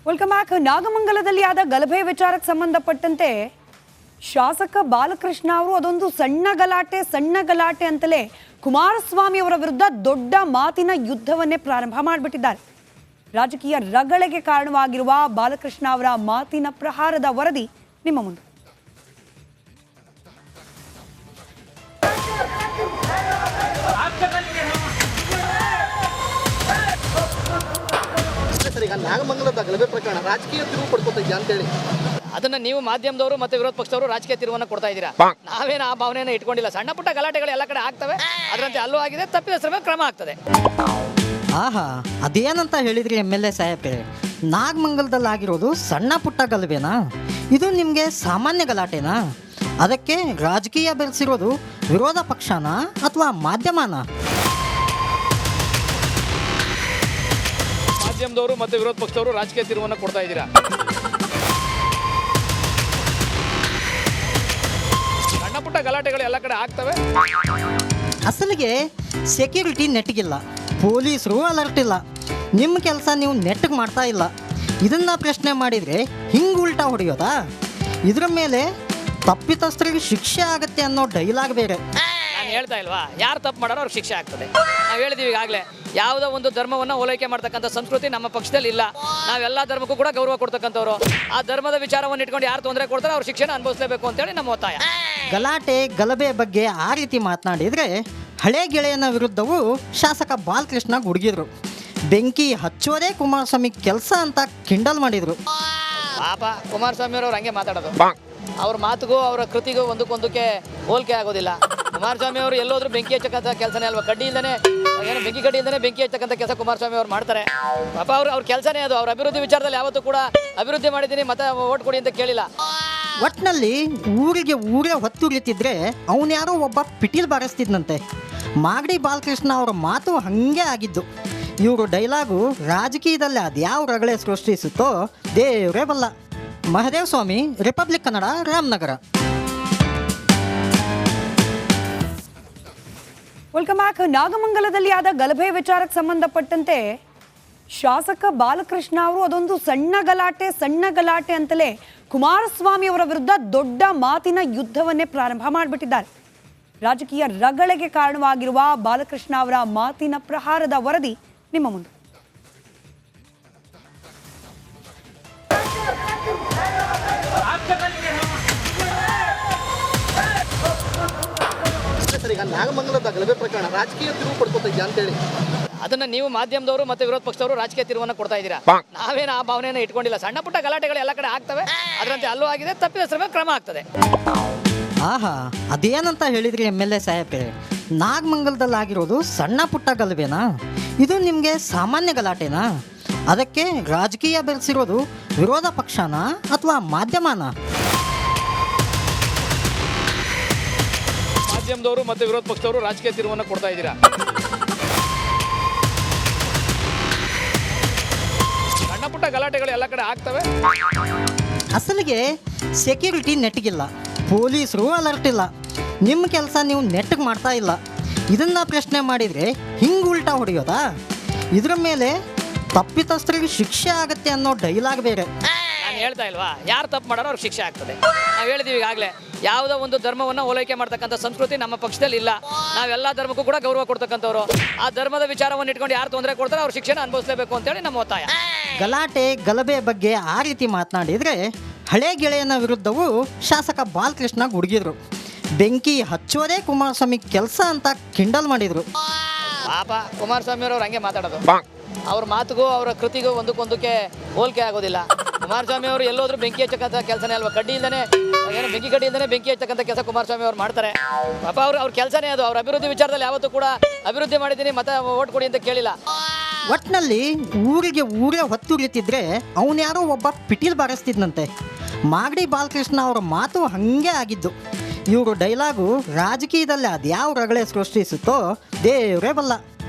Welcome back. ನಾಗಮಂಗಲದಲ್ಲಿ ಆದ ಗಲಭೆ ವಿಚಾರಕ್ಕೆ ಸಂಬಂಧಪಟ್ಟಂತೆ ಶಾಸಕ ಬಾಲಕೃಷ್ಣ ಅವರು ಅದೊಂದು ಸಣ್ಣ ಗಲಾಟೆ ಅಂತಲೇ ಕುಮಾರಸ್ವಾಮಿ ಅವರ ವಿರುದ್ಧ ದೊಡ್ಡ ಮಾತಿನ ಯುದ್ಧವನ್ನೇ ಪ್ರಾರಂಭ ಮಾಡಿಬಿಟ್ಟಿದ್ದಾರೆ. ರಾಜಕೀಯ ರಗಳೆಗೆ ಕಾರಣವಾಗಿರುವ ಬಾಲಕೃಷ್ಣ ಅವರ ಮಾತಿನ ಪ್ರಹಾರದ ವರದಿ ನಿಮ್ಮ ಮುಂದೆ. ನಾಗಮಂಗಲದ ಗಲಭೆ ಪ್ರಕರಣ ರಾಜಕೀಯ ತಿರುವು ಪಡ್ಕೊತಾ ಇದೆಯಾ ಅಂತ ಹೇಳಿ ಅದನ್ನ ನೀವು ಮಾಧ್ಯಮದವರು ಮತ್ತೆ ವಿರೋಧ ಪಕ್ಷದವರು ರಾಜಕೀಯ ತಿರುವನ್ನು ಕೊಡ್ತಾ ಇದ್ದೀರಾ. ನಾವೇನು ಆ ಭಾವನೆಯನ್ನು ಇಟ್ಕೊಂಡಿಲ್ಲ. ಸಣ್ಣ ಪುಟ್ಟ ಗಲಾಟೆಗಳು ಎಲ್ಲ ಕಡೆ ಆಗ್ತವೆ, ಅದರಂತೆ ಅಲ್ಲೂ ಆಗಿದೆ. ತಪ್ಪಿದಸ್ತರ ಮೇಲೆ ಕ್ರಮ ಆಗ್ತದೆ. ಆಹಾ, ಅದೇನಂತ ಹೇಳಿದ್ರಿ MLA ಸಾಹೇಬ್ರೆ? ನಾಗಮಂಗಲದಲ್ಲಿ ಆಗಿರೋದು ಸಣ್ಣ ಪುಟ್ಟ ಗಲಭೆನಾ? ಇದು ನಿಮಗೆ ಸಾಮಾನ್ಯ ಗಲಾಟೆನಾ? ಅದಕ್ಕೆ ರಾಜಕೀಯ ಬೆರೆಸಿರೋದು ವಿರೋಧ ಪಕ್ಷನಾ ಅಥವಾ ಮಾಧ್ಯಮನಾ? ಮಾಧ್ಯಮದವರು ಮತ್ತೆ ವಿರೋಧ ಪಕ್ಷದವರು ರಾಜಕೀಯ ತಿರುವನ್ನು ಕೊಡ್ತಾ ಇದ್ದೀರಾ. ಸಣ್ಣ ಪುಟ್ಟ ಗಲಾಟೆಗಳು ಎಲ್ಲ ಕಡೆ ಆಗ್ತವೆ. ಅಸಲಿಗೆ ಸೆಕ್ಯೂರಿಟಿ ನೆಟ್ಗಿಲ್ಲ, ಪೊಲೀಸರು ಅಲರ್ಟ್ ಇಲ್ಲ, ನಿಮ್ಮ ಕೆಲಸ ನೀವು ನೆಟ್ಗೆ ಮಾಡ್ತಾ ಇಲ್ಲ. ಇದನ್ನ ಪ್ರಶ್ನೆ ಮಾಡಿದರೆ ಹಿಂಗೆ ಉಲ್ಟಾ ಹೊಡೆಯೋದಾ? ಇದರ ಮೇಲೆ ತಪ್ಪಿತಸ್ಥರಿಗೆ ಶಿಕ್ಷೆ ಆಗತ್ತೆ ಅನ್ನೋ ಡೈಲಾಗ್ ಬೇರೆ. ನಾನು ಹೇಳ್ತಾ ಇಲ್ವಾ, ಯಾರು ತಪ್ಪು ಮಾಡೋರು ಅವ್ರಿಗೆ ಶಿಕ್ಷೆ ಆಗ್ತದೆ. ನಾವು ಹೇಳಿದೀವಿ ಈಗಾಗಲೇ, ಯಾವುದೋ ಒಂದು ಧರ್ಮವನ್ನು ಓಲೈಕೆ ಮಾಡ್ತಕ್ಕಂಥ ಸಂಸ್ಕೃತಿ ನಮ್ಮ ಪಕ್ಷದಲ್ಲಿ ಇಲ್ಲ. ನಾವೆಲ್ಲ ಧರ್ಮಕ್ಕೂ ಕೂಡ ಗೌರವ ಕೊಡ್ತಕ್ಕಂಥವ್ರು. ಆ ಧರ್ಮದ ವಿಚಾರವನ್ನು ಇಟ್ಕೊಂಡು ಯಾರು ತೊಂದರೆ ಕೊಡ್ತಾರೆ ಅವ್ರ ಶಿಕ್ಷೆನ ಅನುಭವಿಸಲೇಬೇಕು ಅಂತೇಳಿ ನಮ್ಮ ಒತ್ತಾಯ. ಗಲಾಟೆ ಗಲಭೆ ಬಗ್ಗೆ ಆ ರೀತಿ ಮಾತನಾಡಿದರೆ ಹಳೆ ಗೆಳೆಯನ ವಿರುದ್ಧವೂ ಶಾಸಕ ಬಾಲಕೃಷ್ಣ ಗುಡುಗಿದ್ರು. ಬೆಂಕಿ ಹಚ್ಚೋದೇ ಕುಮಾರಸ್ವಾಮಿ ಕೆಲಸ ಅಂತ ಕಿಂಡಲ್ ಮಾಡಿದ್ರು. ಪಾಪ ಕುಮಾರಸ್ವಾಮಿ ಅವ್ರು ಹಂಗೆ ಮಾತಾಡೋದು. ಅವ್ರ ಮಾತುಗೂ ಅವರ ಕೃತಿಗೂ ಒಂದಕ್ಕೊಂದಕ್ಕೆ ಹೋಲಿಕೆ ಆಗೋದಿಲ್ಲ. ಕುಮಾರಸ್ವಾಮಿ ಅವರು ಎಲ್ಲೋದ್ರೂ ಬೆಂಕಿ ಹಚ್ಚಕ್ಕಂಥ ಕೆಲಸನೇ ಅಲ್ವಾ? ಕಡ್ಡಿ ಇಲ್ಲದೇ ಏನು ಬೆಂಕಿ ಕಡ್ಡಿ ಇಲ್ಲದೇ ಬೆಂಕಿ ಹಚ್ಚಕ್ಕಂಥ ಕೆಲಸ ಕುಮಾರಸ್ವಾಮಿ ಅವ್ರು ಮಾಡ್ತಾರೆ. ಪಾಪ ಅವ್ರ ಕೆಲಸನೇ ಅದು. ಅವ್ರ ಅಭಿವೃದ್ಧಿ ವಿಚಾರದಲ್ಲಿ ಯಾವತ್ತೂ ಕೂಡ ಅಭಿವೃದ್ಧಿ ಮಾಡಿದ್ದೀನಿ ಮತ್ತೆ ಓಟ್ ಕೊಡಿ ಅಂತ ಕೇಳಿಲ್ಲ. ಒಟ್ಟಿನಲ್ಲಿ ಊರೇ ಹೊತ್ತುರಿತಿದ್ರೆ ಅವನ್ಯಾರೋ ಒಬ್ಬ ಪಿಟೀಲ್ ಬಾರಿಸ್ತಿದ್ನಂತೆ. ಮಾಗಡಿ ಬಾಲಕೃಷ್ಣ ಅವರ ಮಾತು ಹಾಗೆ ಆಗಿದ್ದು. ಇವರು ಡೈಲಾಗು ರಾಜಕೀಯದಲ್ಲಿ ಅದ್ಯಾವ ರಗಳೆ ಸೃಷ್ಟಿಸುತ್ತೋ ದೇವರೇ ಬಲ್ಲ. Mahadev Swamy, Republic Kannada, Ramanagara. Welcome back. ನಾಗಮಂಗಲದಲ್ಲಿ ಆದ ಗಲಭೆ ವಿಚಾರಕ್ಕೆ ಸಂಬಂಧಪಟ್ಟಂತೆ ಶಾಸಕ ಬಾಲಕೃಷ್ಣ ಅವರು ಅದೊಂದು ಸಣ್ಣ ಗಲಾಟೆ ಅಂತಲೇ ಕುಮಾರಸ್ವಾಮಿ ಅವರ ವಿರುದ್ಧ ದೊಡ್ಡ ಮಾತಿನ ಯುದ್ಧವನ್ನೇ ಪ್ರಾರಂಭ ಮಾಡಿಬಿಟ್ಟಿದ್ದಾರೆ. ರಾಜಕೀಯ ರಗಳೆಗೆ ಕಾರಣವಾಗಿರುವ ಬಾಲಕೃಷ್ಣ ಅವರ ಮಾತಿನ ಪ್ರಹಾರದ ವರದಿ ನಿಮ್ಮ ಮುಂದೆ. ನಾಗಮಂಗಲದ ಗಲಭೆ ಪ್ರಕರಣ ರಾಜಕೀಯ ತಿರುವು ಪಡ್ಕೊತಾ ಇದೆಯಾ ಅಂತ ಹೇಳಿ ಅದನ್ನ ನೀವು ಮಾಧ್ಯಮದವರು ಮತ್ತೆ ವಿರೋಧ ಪಕ್ಷದವರು ರಾಜಕೀಯ ತಿರುವನ್ನು ಕೊಡ್ತಾ ಇದ್ದೀರಾ. ನಾವೇನು ಆ ಭಾವನೆಯನ್ನು ಇಟ್ಕೊಂಡಿಲ್ಲ. ಸಣ್ಣ ಪುಟ್ಟ ಗಲಾಟೆಗಳು ಎಲ್ಲ ಕಡೆ ಆಗ್ತವೆ, ಅದರಂತೆ ಅಲ್ಲೂ ಆಗಿದೆ. ತಪ್ಪಿದಸ್ತರ ಮೇಲೆ ಕ್ರಮ ಆಗ್ತದೆ. ಆಹಾ, ಅದೇನಂತ ಹೇಳಿದ್ರಿ MLA ಸಾಹೇಬ್ರೆ? ನಾಗಮಂಗಲದಲ್ಲಿ ಆಗಿರೋದು ಸಣ್ಣ ಪುಟ್ಟ ಗಲಭೆನಾ? ಇದು ನಿಮಗೆ ಸಾಮಾನ್ಯ ಗಲಾಟೆನಾ? ಅದಕ್ಕೆ ರಾಜಕೀಯ ಬೆರೆಸಿರೋದು ವಿರೋಧ ಪಕ್ಷನಾ ಅಥವಾ ಮಾಧ್ಯಮನಾ? ಮಾಧ್ಯಮದವರು ಮತ್ತೆ ವಿರೋಧ ಪಕ್ಷದವರು ರಾಜಕೀಯ ತಿರುವನ್ನು ಕೊಡ್ತಾ ಇದ್ದೀರಾ. ಸಣ್ಣ ಪುಟ್ಟ ಗಲಾಟೆಗಳು ಎಲ್ಲ ಕಡೆ ಆಗ್ತವೆ. ಅಸಲಿಗೆ ಸೆಕ್ಯೂರಿಟಿ ನೆಟ್ಗಿಲ್ಲ, ಪೊಲೀಸರು ಅಲರ್ಟ್ ಇಲ್ಲ, ನಿಮ್ಮ ಕೆಲಸ ನೀವು ನೆಟ್ಗೆ ಮಾಡ್ತಾ ಇಲ್ಲ. ಇದನ್ನ ಪ್ರಶ್ನೆ ಮಾಡಿದರೆ ಹಿಂಗೆ ಉಲ್ಟಾ ಹೊಡೆಯೋದಾ? ಇದರ ಮೇಲೆ ತಪ್ಪಿತಸ್ಥರಿಗೆ ಶಿಕ್ಷೆ ಆಗತ್ತೆ ಅನ್ನೋ ಡೈಲಾಗ್ ಬೇರೆ. ನಾನು ಹೇಳ್ತಾ ಇಲ್ವಾ, ಯಾರು ತಪ್ಪು ಮಾಡೋರು ಅವ್ರಿಗೆ ಶಿಕ್ಷೆ ಆಗ್ತದೆ. ನಾವು ಹೇಳಿದೀವಿ ಈಗಾಗಲೇ, ಯಾವುದೋ ಒಂದು ಧರ್ಮವನ್ನು ಓಲೈಕೆ ಮಾಡ್ತಕ್ಕಂಥ ಸಂಸ್ಕೃತಿ ನಮ್ಮ ಪಕ್ಷದಲ್ಲಿ ಇಲ್ಲ. ನಾವೆಲ್ಲ ಧರ್ಮಕ್ಕೂ ಕೂಡ ಗೌರವ ಕೊಡ್ತಕ್ಕಂಥವ್ರು. ಆ ಧರ್ಮದ ವಿಚಾರವನ್ನು ಇಟ್ಕೊಂಡು ಯಾರು ತೊಂದರೆ ಕೊಡ್ತಾರೆ ಅವ್ರ ಶಿಕ್ಷೆನ ಅನುಭವಿಸಲೇಬೇಕು ಅಂತೇಳಿ ನಮ್ಮ ಒತ್ತಾಯ. ಗಲಾಟೆ ಗಲಭೆ ಬಗ್ಗೆ ಆ ರೀತಿ ಮಾತನಾಡಿದರೆ ಹಳೆ ಗೆಳೆಯನ ವಿರುದ್ಧವೂ ಶಾಸಕ ಬಾಲಕೃಷ್ಣ ಗುಡುಗಿದ್ರು. ಬೆಂಕಿ ಹಚ್ಚೋದೇ ಕುಮಾರಸ್ವಾಮಿ ಕೆಲಸ ಅಂತ ಕಿಂಡಲ್ ಮಾಡಿದ್ರು. ಪಾಪ ಕುಮಾರಸ್ವಾಮಿ ಅವ್ರು ಹಂಗೆ ಮಾತಾಡೋದು. ಅವ್ರ ಮಾತುಗೂ ಅವರ ಕೃತಿಗೂ ಒಂದಕ್ಕೊಂದಕ್ಕೆ ಹೋಲಿಕೆ ಆಗೋದಿಲ್ಲ. ಕುಮಾರಸ್ವಾಮಿ ಅವರು ಎಲ್ಲೋದ್ರೂ ಬೆಂಕಿ ಹಚ್ಚಕ್ಕಂಥ ಕೆಲಸನೇ ಅಲ್ವಾ? ಕಡ್ಡಿ ಇಲ್ಲದೇ ಏನು ಬೆಂಕಿ ಕಡ್ಡಿ ಇಲ್ಲದೇ ಬೆಂಕಿ ಹಚ್ಚಕ್ಕಂಥ ಕೆಲಸ ಕುಮಾರಸ್ವಾಮಿ ಅವ್ರು ಮಾಡ್ತಾರೆ. ಪಾಪ ಅವ್ರ ಕೆಲಸನೇ ಅದು. ಅವ್ರ ಅಭಿವೃದ್ಧಿ ವಿಚಾರದಲ್ಲಿ ಯಾವತ್ತೂ ಕೂಡ ಅಭಿವೃದ್ಧಿ ಮಾಡಿದ್ದೀನಿ ಮತ್ತೆ ಓಟ್ ಕೊಡಿ ಅಂತ ಕೇಳಿಲ್ಲ. ಒಟ್ಟಿನಲ್ಲಿ ಊರೇ ಹೊತ್ತುರಿತಿದ್ರೆ ಅವನ್ಯಾರೋ ಒಬ್ಬ ಪಿಟೀಲ್ ಬಾರಿಸ್ತಿದ್ನಂತೆ. ಮಾಗಡಿ ಬಾಲಕೃಷ್ಣ ಅವರ ಮಾತು ಹಾಗೆ ಆಗಿದ್ದು. ಇವರು ಡೈಲಾಗು ರಾಜಕೀಯದಲ್ಲಿ ಅದ್ಯಾವ ರಗಳೆ ಸೃಷ್ಟಿಸುತ್ತೋ ದೇವರೇ ಬಲ್ಲ.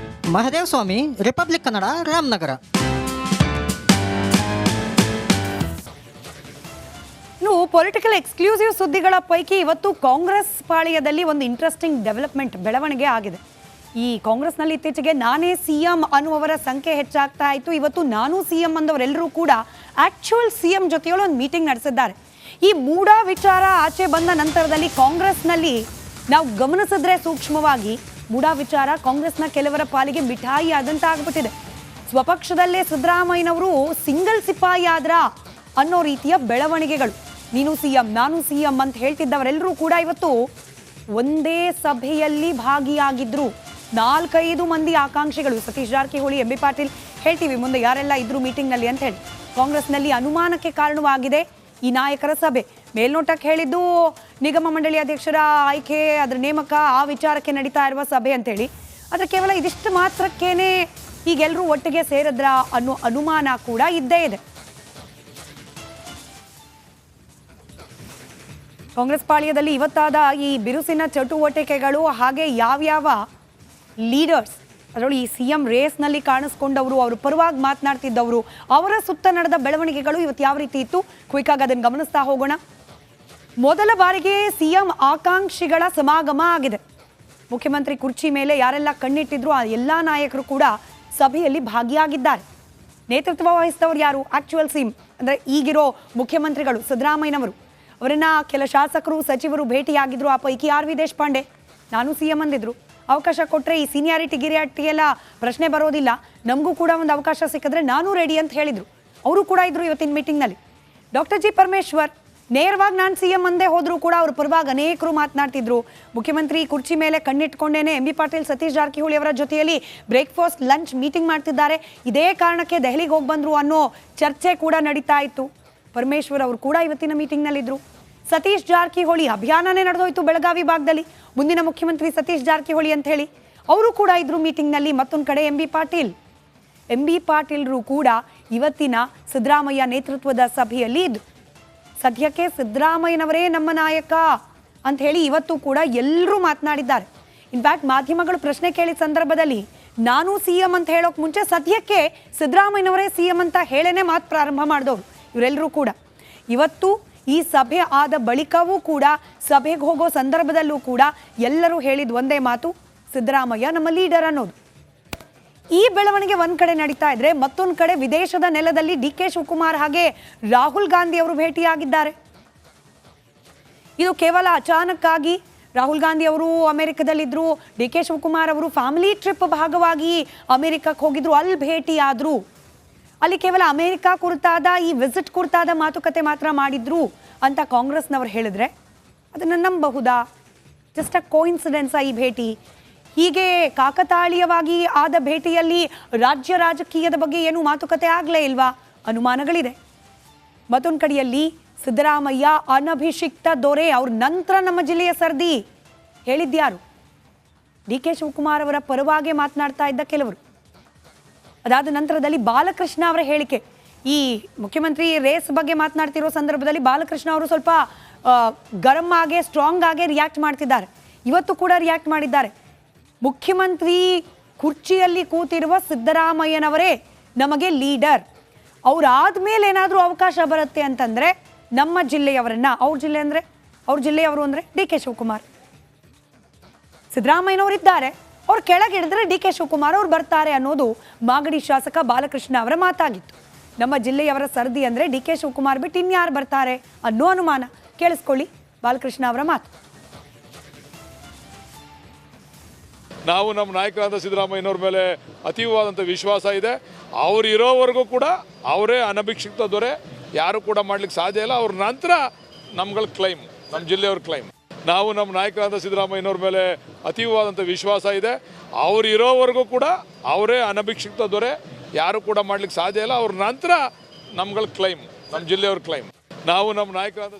ಮಹದೇವ್ ಸ್ವಾಮಿ, ರಿಪಬ್ಲಿಕ್ ಕನ್ನಡ, ರಾಮನಗರ. ಇನ್ನು ಪೊಲಿಟಿಕಲ್ ಎಕ್ಸ್ಕ್ಲೂಸಿವ್ ಸುದ್ದಿಗಳ ಪೈಕಿ ಇವತ್ತು ಕಾಂಗ್ರೆಸ್ ಪಾಳ್ಯದಲ್ಲಿ ಒಂದು ಇಂಟ್ರೆಸ್ಟಿಂಗ್ ಬೆಳವಣಿಗೆ ಆಗಿದೆ. ಈ ಕಾಂಗ್ರೆಸ್ನಲ್ಲಿ ಇತ್ತೀಚೆಗೆ ನಾನೇ ಸಿಎಂ ಅನ್ನುವವರ ಸಂಖ್ಯೆ ಹೆಚ್ಚಾಗ್ತಾ ಇತ್ತು. ಇವತ್ತು ನಾನು ಸಿಎಂ ಅಂದವರೆಲ್ಲರೂ ಕೂಡ ಆಕ್ಚುಯಲ್ CM ಜೊತೆಯಲ್ಲಿ ಒಂದು ಮೀಟಿಂಗ್ ನಡೆಸಿದ್ದಾರೆ. ಈ ಮೂಡ ವಿಚಾರ ಆಚೆ ಬಂದ ನಂತರದಲ್ಲಿ ಕಾಂಗ್ರೆಸ್ನಲ್ಲಿ ನಾವು ಗಮನಿಸಿದ್ರೆ ಸೂಕ್ಷ್ಮವಾಗಿ ಮೂಡ ವಿಚಾರ ಕಾಂಗ್ರೆಸ್ನ ಕೆಲವರ ಪಾಲಿಗೆ ಮಿಠಾಯಿ ಆದಂತ ಆಗ್ಬಿಟ್ಟಿದೆ. ಸ್ವಪಕ್ಷದಲ್ಲೇ ಸಿದ್ದರಾಮಯ್ಯನವರು ಸಿಂಗಲ್ ಸಿಪಾಯಿ ಆದ್ರ ಅನ್ನೋ ರೀತಿಯ ಬೆಳವಣಿಗೆಗಳು. ನೀನು CM ನಾನು CM ಅಂತ ಹೇಳ್ತಿದ್ದವರೆಲ್ಲರೂ ಕೂಡ ಇವತ್ತು ಒಂದೇ ಸಭೆಯಲ್ಲಿ ಭಾಗಿಯಾಗಿದ್ರು. 4-5 ಮಂದಿ ಆಕಾಂಕ್ಷಿಗಳು, ಸತೀಶ್ ಜಾರಕಿಹೊಳಿ, MB ಪಾಟೀಲ್, ಹೇಳ್ತೀವಿ ಮುಂದೆ ಯಾರೆಲ್ಲ ಇದ್ರು ಮೀಟಿಂಗ್ನಲ್ಲಿ ಅಂತ ಹೇಳಿ. ಕಾಂಗ್ರೆಸ್ನಲ್ಲಿ ಅನುಮಾನಕ್ಕೆ ಕಾರಣವಾಗಿದೆ ಈ ನಾಯಕರ ಸಭೆ. ಮೇಲ್ನೋಟಕ್ಕೆ ಹೇಳಿದ್ದು ನಿಗಮ ಮಂಡಳಿ ಅಧ್ಯಕ್ಷರ ಆಯ್ಕೆ, ಅದರ ನೇಮಕ, ಆ ವಿಚಾರಕ್ಕೆ ನಡೀತಾ ಇರುವ ಸಭೆ ಅಂತೇಳಿ. ಆದರೆ ಕೇವಲ ಇದಿಷ್ಟು ಮಾತ್ರಕ್ಕೇನೆ ಈಗೆಲ್ಲರೂ ಒಟ್ಟಿಗೆ ಸೇರಿದ್ರ ಅನ್ನೋ ಅನುಮಾನ ಕೂಡ ಇದ್ದೇ ಇದೆ. ಕಾಂಗ್ರೆಸ್ ಪಾಳ್ಯದಲ್ಲಿ ಇವತ್ತಾದ ಈ ಬಿರುಸಿನ ಚಟುವಟಿಕೆಗಳು, ಹಾಗೆ ಯಾವ್ಯಾವ ಲೀಡರ್ಸ್ ಅದರೊಳಗೆ ಈ CM ರೇಸ್ನಲ್ಲಿ ಕಾಣಿಸ್ಕೊಂಡವರು, ಅವ್ರ ಪರವಾಗಿ ಮಾತನಾಡ್ತಿದ್ದವರು, ಅವರ ಸುತ್ತ ನಡೆದ ಬೆಳವಣಿಗೆಗಳು ಇವತ್ತು ಯಾವ ರೀತಿ ಇತ್ತು, ಕ್ವಿಕ್ ಆಗಿ ಅದನ್ನು ಗಮನಿಸ್ತಾ ಹೋಗೋಣ. ಮೊದಲ ಬಾರಿಗೆ CM ಆಕಾಂಕ್ಷಿಗಳ ಸಮಾಗಮ ಆಗಿದೆ. ಮುಖ್ಯಮಂತ್ರಿ ಕುರ್ಚಿ ಮೇಲೆ ಯಾರೆಲ್ಲ ಕಣ್ಣಿಟ್ಟಿದ್ರು ಆ ಎಲ್ಲ ನಾಯಕರು ಕೂಡ ಸಭೆಯಲ್ಲಿ ಭಾಗಿಯಾಗಿದ್ದಾರೆ. ನೇತೃತ್ವ ವಹಿಸಿದವರು ಯಾರು? ಆಕ್ಚುಯಲ್ CM ಅಂದರೆ ಈಗಿರೋ ಮುಖ್ಯಮಂತ್ರಿಗಳು ಸಿದ್ದರಾಮಯ್ಯನವರು. ಅವರನ್ನ ಕೆಲ ಶಾಸಕರು, ಸಚಿವರು ಭೇಟಿಯಾಗಿದ್ರು. ಆ ಪೈಕಿ RV ದೇಶಪಾಂಡೆ ನಾನು CM ಅಂದಿದ್ರು. ಅವಕಾಶ ಕೊಟ್ಟರೆ ಈ ಸೀನಿಯಾರಿಟಿ ಗಿರಿಯಾರಿಟಿ ಎಲ್ಲ ಪ್ರಶ್ನೆ ಬರೋದಿಲ್ಲ, ನಮಗೂ ಕೂಡ ಒಂದು ಅವಕಾಶ ಸಿಕ್ಕಿದ್ರೆ ನಾನು ರೆಡಿ ಅಂತ ಹೇಳಿದರು. ಅವರು ಕೂಡ ಇದ್ರು ಇವತ್ತಿನ ಮೀಟಿಂಗ್ನಲ್ಲಿ. ಡಾಕ್ಟರ್ G ಪರಮೇಶ್ವರ್ ನೇರವಾಗಿ ನಾನು CM ಅಂದೇ ಹೋದರೂ ಕೂಡ ಅವ್ರ ಪರವಾಗಿ ಅನೇಕರು ಮಾತನಾಡ್ತಿದ್ರು. ಮುಖ್ಯಮಂತ್ರಿ ಕುರ್ಚಿ ಮೇಲೆ ಕಣ್ಣಿಟ್ಕೊಂಡೇನೆ MB ಪಾಟೀಲ್, ಸತೀಶ್ ಜಾರಕಿಹೊಳಿ ಅವರ ಜೊತೆಯಲ್ಲಿ ಬ್ರೇಕ್ಫಾಸ್ಟ್, ಲಂಚ್ ಮೀಟಿಂಗ್ ಮಾಡ್ತಿದ್ದಾರೆ. ಇದೇ ಕಾರಣಕ್ಕೆ ದೆಹಲಿಗೆ ಹೋಗಿ ಬಂದರು ಅನ್ನೋ ಚರ್ಚೆ ಕೂಡ ನಡೀತಾ ಇತ್ತು. ಪರಮೇಶ್ವರ್ ಅವರು ಕೂಡ ಇವತ್ತಿನ ಮೀಟಿಂಗ್ನಲ್ಲಿದ್ದರು. ಸತೀಶ್ ಜಾರಕಿಹೊಳಿ ಅಭಿಯಾನನೇ ನಡೆದೋಯ್ತು ಬೆಳಗಾವಿ ಭಾಗದಲ್ಲಿ, ಮುಂದಿನ ಮುಖ್ಯಮಂತ್ರಿ ಸತೀಶ್ ಜಾರಕಿಹೊಳಿ ಅಂತ ಹೇಳಿ. ಅವರು ಕೂಡ ಇದ್ರು ಮೀಟಿಂಗ್ನಲ್ಲಿ. ಮತ್ತೊಂದು ಕಡೆ MB ಪಾಟೀಲ್ರು ಕೂಡ ಇವತ್ತಿನ ಸಿದ್ದರಾಮಯ್ಯ ನೇತೃತ್ವದ ಸಭೆಯಲ್ಲಿ ಇದ್ದು. ಸದ್ಯಕ್ಕೆ ಸಿದ್ದರಾಮಯ್ಯನವರೇ ನಮ್ಮ ನಾಯಕ ಅಂತ ಹೇಳಿ ಇವತ್ತು ಕೂಡ ಎಲ್ಲರೂ ಮಾತನಾಡಿದ್ದಾರೆ. ಇನ್ಫ್ಯಾಕ್ಟ್ ಮಾಧ್ಯಮಗಳು ಪ್ರಶ್ನೆ ಕೇಳಿದ ಸಂದರ್ಭದಲ್ಲಿ ನಾನು CM ಅಂತ ಹೇಳೋಕೆ ಮುಂಚೆ ಸದ್ಯಕ್ಕೆ ಸಿದ್ದರಾಮಯ್ಯನವರೇ CM ಅಂತ ಹೇಳೇನೆ ಮಾತು ಪ್ರಾರಂಭ ಮಾಡಿದವರು ಇವರೆಲ್ಲರೂ ಕೂಡ. ಇವತ್ತು ಈ ಸಭೆ ಆದ ಬಳಿಕವೂ ಕೂಡ, ಸಭೆಗೆ ಹೋಗೋ ಸಂದರ್ಭದಲ್ಲೂ ಕೂಡ ಎಲ್ಲರೂ ಹೇಳಿದ ಒಂದೇ ಮಾತು, ಸಿದ್ದರಾಮಯ್ಯ ನಮ್ಮ ಲೀಡರ್ ಅನ್ನೋದು. ಈ ಬೆಳವಣಿಗೆ ಒಂದ್ ಕಡೆ ನಡೀತಾ ಇದ್ರೆ, ಮತ್ತೊಂದು ಕಡೆ ವಿದೇಶದ ನೆಲದಲ್ಲಿ DK ಶಿವಕುಮಾರ್ ಹಾಗೆ ರಾಹುಲ್ ಗಾಂಧಿ ಅವರು ಭೇಟಿಯಾಗಿದ್ದಾರೆ. ಇದು ಕೇವಲ ಅಚಾನಕ್ಕಾಗಿ ರಾಹುಲ್ ಗಾಂಧಿ ಅವರು ಅಮೆರಿಕದಲ್ಲಿದ್ರು, DK ಶಿವಕುಮಾರ್ ಅವರು ಫ್ಯಾಮಿಲಿ ಟ್ರಿಪ್ ಭಾಗವಾಗಿ ಅಮೆರಿಕಕ್ಕೆ ಹೋಗಿದ್ರು, ಅಲ್ಲಿ ಭೇಟಿಯಾದ್ರು. ಅಲ್ಲಿ ಕೇವಲ ಅಮೆರಿಕ ಕುರಿತಾದ ಈ ವಿಸಿಟ್ ಕುರಿತಾದ ಮಾತುಕತೆ ಮಾತ್ರ ಮಾಡಿದ್ರು ಅಂತ ಕಾಂಗ್ರೆಸ್ನವರು ಹೇಳಿದ್ರೆ ಅದನ್ನು ನಂಬಬಹುದಾ? ಜಸ್ಟ್ ಅ ಕೋಇನ್ಸಿಡೆನ್ಸಾ ಈ ಭೇಟಿ? ಹೀಗೆ ಕಾಕತಾಳೀಯವಾಗಿ ಆದ ಭೇಟಿಯಲ್ಲಿ ರಾಜ್ಯ ರಾಜಕೀಯದ ಬಗ್ಗೆ ಏನು ಮಾತುಕತೆ ಆಗಲೇ ಇಲ್ವಾ? ಅನುಮಾನಗಳಿದೆ. ಮತ್ತೊಂದು ಕಡೆಯಲ್ಲಿ ಸಿದ್ದರಾಮಯ್ಯ ಅನಭಿಷಿಕ್ತ ದೊರೆ, ಅವ್ರ ನಂತರ ನಮ್ಮ ಜಿಲ್ಲೆಯ ಸರ್ದಿ ಹೇಳಿದ್ಯಾರು? DK ಶಿವಕುಮಾರ್ ಅವರ ಪರವಾಗಿ ಮಾತನಾಡ್ತಾ ಇದ್ದ ಕೆಲವರು. ಅದಾದ ನಂತರದಲ್ಲಿ ಬಾಲಕೃಷ್ಣ ಅವರ ಹೇಳಿಕೆ, ಈ ಮುಖ್ಯಮಂತ್ರಿ ರೇಸ್ ಬಗ್ಗೆ ಮಾತನಾಡ್ತಿರೋ ಸಂದರ್ಭದಲ್ಲಿ ಬಾಲಕೃಷ್ಣ ಅವರು ಸ್ವಲ್ಪ ಗರಂ ಆಗಿ, ಸ್ಟ್ರಾಂಗ್ ಆಗಿ ರಿಯಾಕ್ಟ್ ಮಾಡ್ತಿದ್ದಾರೆ. ಇವತ್ತು ಕೂಡ ರಿಯಾಕ್ಟ್ ಮಾಡಿದ್ದಾರೆ. ಮುಖ್ಯಮಂತ್ರಿ ಕುರ್ಚಿಯಲ್ಲಿ ಕೂತಿರುವ ಸಿದ್ದರಾಮಯ್ಯನವರೇ ನಮಗೆ ಲೀಡರ್, ಅವರಾದ್ಮೇಲೆ ಏನಾದರೂ ಅವಕಾಶ ಬರುತ್ತೆ ಅಂತಂದ್ರೆ ನಮ್ಮ ಜಿಲ್ಲೆಯವರನ್ನ, ಅವ್ರ ಜಿಲ್ಲೆಯವರು ಅಂದರೆ DK ಶಿವಕುಮಾರ್. ಸಿದ್ದರಾಮಯ್ಯನವರಿದ್ದಾರೆ, ಅವ್ರು ಕೆಳಗಿಡಿದ್ರೆ DK ಶಿವಕುಮಾರ್ ಅವ್ರು ಬರ್ತಾರೆ ಅನ್ನೋದು ಮಾಗಡಿ ಶಾಸಕ ಬಾಲಕೃಷ್ಣ ಅವರ ಮಾತಾಗಿತ್ತು. ನಮ್ಮ ಜಿಲ್ಲೆಯವರ ಸರ್ದಿ ಅಂದರೆ DK ಶಿವಕುಮಾರ್ ಬಿಟ್ಟು ಇನ್ಯಾರು ಬರ್ತಾರೆ ಅನ್ನೋ ಅನುಮಾನ. ಕೇಳಿಸ್ಕೊಳ್ಳಿ ಬಾಲಕೃಷ್ಣ ಅವರ ಮಾತು. ನಾವು ನಮ್ಮ ನಾಯಕರಾದ ಸಿದ್ದರಾಮಯ್ಯನವ್ರ ಮೇಲೆ ಅತೀವವಾದಂಥ ವಿಶ್ವಾಸ ಇದೆ. ಅವ್ರು ಇರೋವರೆಗೂ ಕೂಡ ಅವರೇ ಅನಭಿಷಿಕ್ತ ದೊರೆ, ಯಾರು ಕೂಡ ಮಾಡ್ಲಿಕ್ಕೆ ಸಾಧ್ಯ ಇಲ್ಲ. ಅವ್ರ ನಂತರ ನಮ್ಗಳ ಕ್ಲೈಮ್, ನಮ್ಮ ಜಿಲ್ಲೆಯವ್ರ ಕ್ಲೈಮ್. ನಾವು ನಮ್ಮ ನಾಯಕರಾದ ಸಿದ್ದರಾಮಯ್ಯನವ್ರ ಮೇಲೆ ಅತೀವವಾದಂಥ ವಿಶ್ವಾಸ ಇದೆ. ಅವ್ರು ಇರೋವರೆಗೂ ಕೂಡ ಅವರೇ ಅನಭಿಷಿಕ್ತ ದೊರೆ, ಯಾರು ಕೂಡ ಮಾಡ್ಲಿಕ್ಕೆ ಸಾಧ್ಯ ಇಲ್ಲ. ಅವ್ರ ನಂತರ ನಮ್ಗಳ ಕ್ಲೈಮ್, ನಮ್ಮ ಜಿಲ್ಲೆಯವ್ರ ಕ್ಲೈಮ್. ನಾವು ನಮ್ಮ ನಾಯಕರಾದ